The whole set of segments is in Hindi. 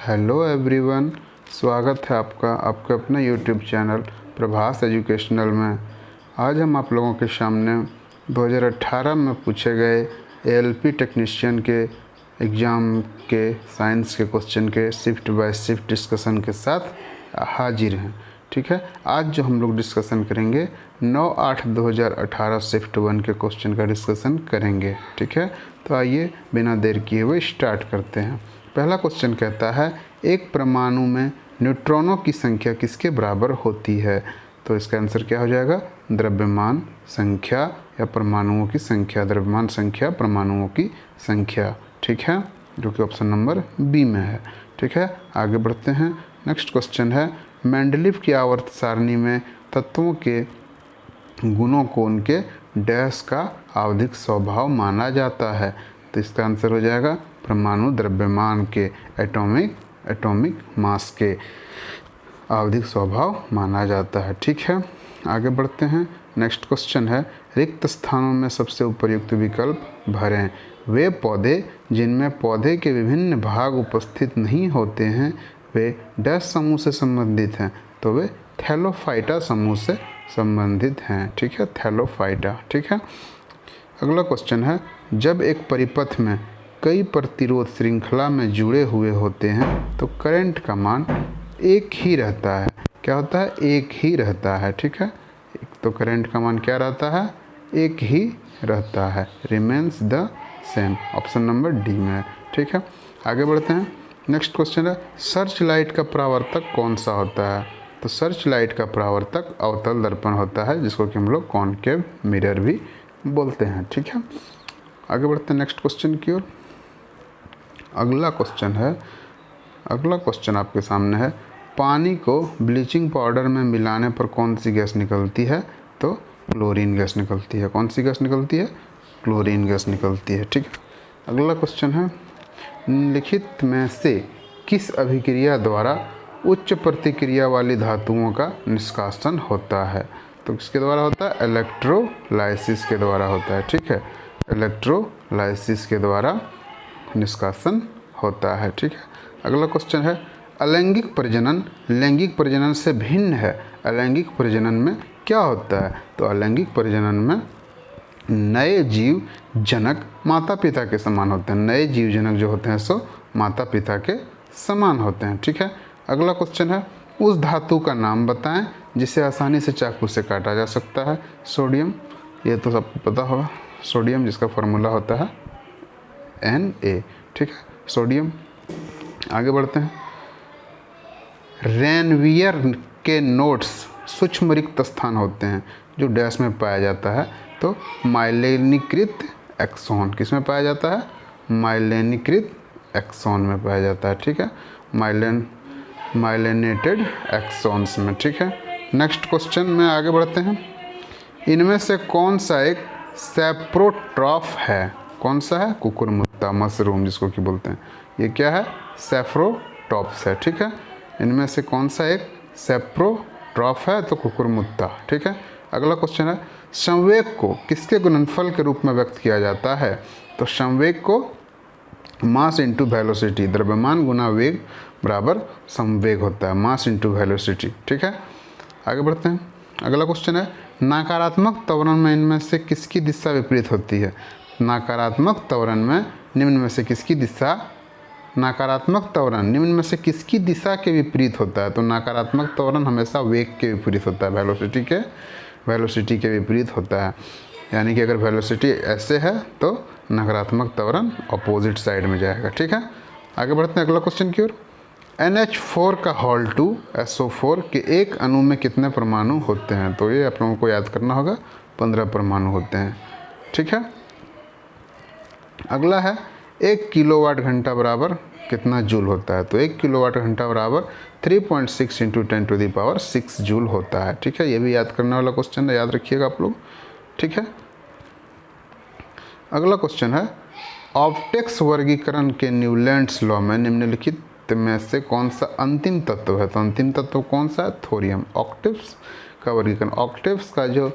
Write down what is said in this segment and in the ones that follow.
हेलो एवरीवन, स्वागत है आपका आपके अपने यूट्यूब चैनल प्रभास एजुकेशनल में। आज हम आप लोगों के सामने 2018 में पूछे गए एएलपी टेक्नीशियन के एग्ज़ाम के साइंस के क्वेश्चन के शिफ्ट बाय शिफ्ट डिस्कशन के साथ हाजिर हैं। ठीक है, आज जो हम लोग डिस्कशन करेंगे 9/8/2018 शिफ्ट 1 के क्वेश्चन का डिस्कशन करेंगे। ठीक है, तो आइए बिना देर किए हुए स्टार्ट करते हैं। पहला क्वेश्चन कहता है एक परमाणु में न्यूट्रॉनों की संख्या किसके बराबर होती है। तो इसका आंसर क्या हो जाएगा, द्रव्यमान संख्या या परमाणुओं की संख्या, द्रव्यमान संख्या परमाणुओं की संख्या। ठीक है, जो कि ऑप्शन नंबर बी में है। ठीक है, आगे बढ़ते हैं। नेक्स्ट क्वेश्चन है मेंडलीव की आवर्त सारणी में तत्वों के गुणों को उनके डैश का आवधिक स्वभाव माना जाता है। तो इसका आंसर हो जाएगा परमाणु द्रव्यमान के एटॉमिक मास के आवधिक स्वभाव माना जाता है। ठीक है, आगे बढ़ते हैं। नेक्स्ट क्वेश्चन है रिक्त स्थानों में सबसे उपयुक्त विकल्प भरें। वे पौधे जिनमें पौधे के विभिन्न भाग उपस्थित नहीं होते हैं वे डैश समूह से संबंधित हैं। तो वे थैलोफाइटा समूह से संबंधित हैं। ठीक है, थैलोफाइटा। ठीक है, अगला क्वेश्चन है जब एक परिपथ में कई प्रतिरोध श्रृंखला में जुड़े हुए होते हैं तो करंट का मान एक ही रहता है। क्या होता है, एक ही रहता है। ठीक है, तो करंट का मान क्या रहता है, एक ही रहता है, remains the same. Option number D में है। ठीक है, आगे बढ़ते हैं। नेक्स्ट क्वेश्चन है सर्च लाइट का परावर्तक कौन सा होता है। तो सर्च लाइट का परावर्तक अवतल दर्पण होता है, जिसको कि हम लोग कॉनकेव मिरर भी बोलते हैं। ठीक है, आगे बढ़ते हैं नेक्स्ट क्वेश्चन की ओर। अगला क्वेश्चन आपके सामने है पानी को ब्लीचिंग पाउडर में मिलाने पर कौन सी गैस निकलती है। तो क्लोरीन गैस निकलती है। कौन सी गैस निकलती है, क्लोरीन गैस निकलती है। ठीक है, अगला क्वेश्चन है निम्नलिखित में से किस अभिक्रिया द्वारा उच्च प्रतिक्रिया वाली धातुओं का निष्कासन होता है। तो किसके द्वारा होता है, इलेक्ट्रोलाइसिस के द्वारा होता है। ठीक है, इलेक्ट्रोलाइसिस के द्वारा निष्कासन होता है। ठीक है, अगला क्वेश्चन है अलैंगिक प्रजनन लैंगिक प्रजनन से भिन्न है। अलैंगिक प्रजनन में क्या होता है। तो अलैंगिक प्रजनन में नए जीव जनक माता पिता के समान होते हैं। नए जीव जनक जो होते हैं सो माता पिता के समान होते हैं। ठीक है, अगला क्वेश्चन है उस धातु का नाम बताएं जिसे आसानी से चाकू से काटा जा सकता है। सोडियम, ये तो सबको पता होगा, सोडियम जिसका फॉर्मूला होता है Na। ठीक है, सोडियम। आगे बढ़ते हैं रेनवियर के नोट्स सूक्ष्म रिक्त स्थान होते हैं जो डैश में पाया जाता है। तो माइलिनीकृत एक्सॉन किस में पाया जाता है, माइलिनीकृत एक्सॉन में पाया जाता है। ठीक है, माइलिनेटेड एक्सॉन्स में। ठीक है, नेक्स्ट क्वेश्चन में आगे बढ़ते हैं। इनमें से कौन सा एक सैप्रोट्रॉफ है। कौन सा है, कुकुरमुत्ता मशरूम जिसको कि बोलते हैं, ये क्या है, सैप्रोट्रॉप्स है। ठीक है, इनमें से कौन सा एक सैप्रोट्रॉफ है, तो कुकुरमुत्ता। ठीक है, अगला क्वेश्चन है संवेग को किसके गुणनफल के रूप में व्यक्त किया जाता है। तो संवेग को मास इंटू वेलोसिटी, द्रव्यमान गुना वेग बराबर संवेग होता है, मास इंटू वेलोसिटी। ठीक है, आगे बढ़ते हैं। अगला क्वेश्चन है नकारात्मक त्वरण में इनमें से किसकी दिशा विपरीत होती है। नकारात्मक त्वरण में निम्न में से किसकी दिशा, नकारात्मक त्वरण निम्न में से किसकी दिशा के विपरीत होता है। तो नकारात्मक त्वरण हमेशा वेग के विपरीत होता है, वेलोसिटी के विपरीत होता है। यानी कि अगर वेलोसिटी ऐसे है तो नकारात्मक त्वरण अपोजिट साइड में जाएगा। ठीक है, आगे बढ़ते हैं अगला क्वेश्चन की ओर। NH4 का हॉल 2 SO4 के एक अणु में कितने परमाणु होते हैं। तो ये आप लोगों को याद करना होगा, 15 परमाणु होते हैं। ठीक है, अगला है 1 किलोवाट घंटा बराबर कितना जूल होता है। तो 1 किलोवाट घंटा बराबर 3.6 × 10⁶ जूल होता है। ठीक है, ये भी याद करने वाला क्वेश्चन है, याद रखिएगा आप लोग। ठीक है, अगला क्वेश्चन है ऑप्टिक्स वर्गीकरण के न्यूलैंड्स लॉ में निम्नलिखित में से कौन सा अंतिम तत्व है। तो अंतिम तत्व कौन सा है, थोरियम। ऑक्टिव्स का वर्गीकरण, ऑक्टिव्स का जो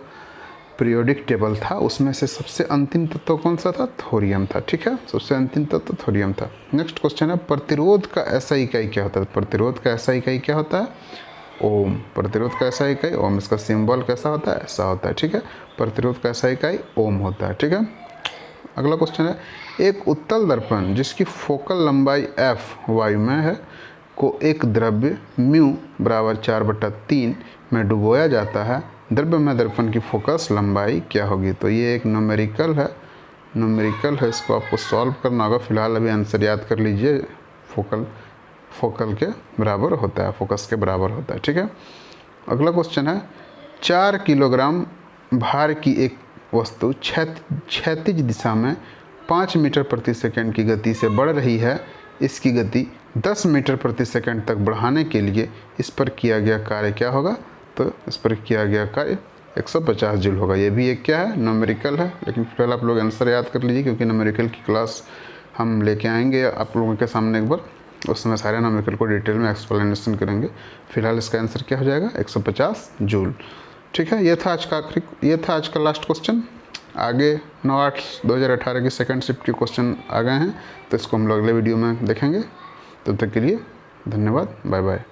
पीरियोडिक टेबल था उसमें से सबसे अंतिम तत्व कौन सा था? थोरियम था। ठीक है, सबसे अंतिम तत्व थोरियम था। नेक्स्ट क्वेश्चन है, प्रतिरोध का ऐसा इकाई क्या होता है? प्रतिरोध का ऐसा इकाई क्या होता है? ओम। प्रतिरोध का ऐसा इकाई ओम। इसका सिंबल कैसा होता है? ऐसा होता है। ठीक है, प्रतिरोध का ऐसा इकाई ओम होता है। ठीक है, अगला क्वेश्चन है, एक उत्तल दर्पण जिसकी फोकल लंबाई f वायु में है को एक द्रव्य म्यू बराबर 4/3 में डुबोया जाता है, द्रव्य में दर्पण की फोकस लंबाई क्या होगी? तो ये एक न्यूमेरिकल है, इसको आपको सॉल्व करना होगा। फिलहाल अभी आंसर याद कर लीजिए, फोकल के बराबर होता है, फोकस के बराबर होता है। ठीक है, अगला क्वेश्चन है, 4 किलोग्राम भार की एक वस्तु क्षैतिज दिशा में 5 मीटर प्रति सेकंड की गति से बढ़ रही है, इसकी गति 10 मीटर प्रति सेकंड तक बढ़ाने के लिए इस पर किया गया कार्य क्या होगा? तो इस पर किया गया कार्य 150 जूल होगा। ये भी एक क्या है? न्यूमेरिकल है, लेकिन फिलहाल आप लोग आंसर याद कर लीजिए, क्योंकि न्यूमेरिकल की क्लास हम लेके आएंगे आप लोगों के सामने एक बार, उसमें सारे न्यूमेरिकल को डिटेल में एक्सप्लेनेशन करेंगे। फिलहाल इसका आंसर क्या हो जाएगा? 150 जूल। ठीक है, ये था आज का लास्ट क्वेश्चन। आगे 9/8/2018 की सेकंड शिफ्ट के क्वेश्चन आ गए हैं, तो इसको हम लोग अगले वीडियो में देखेंगे। तब तक के लिए धन्यवाद, बाय बाय।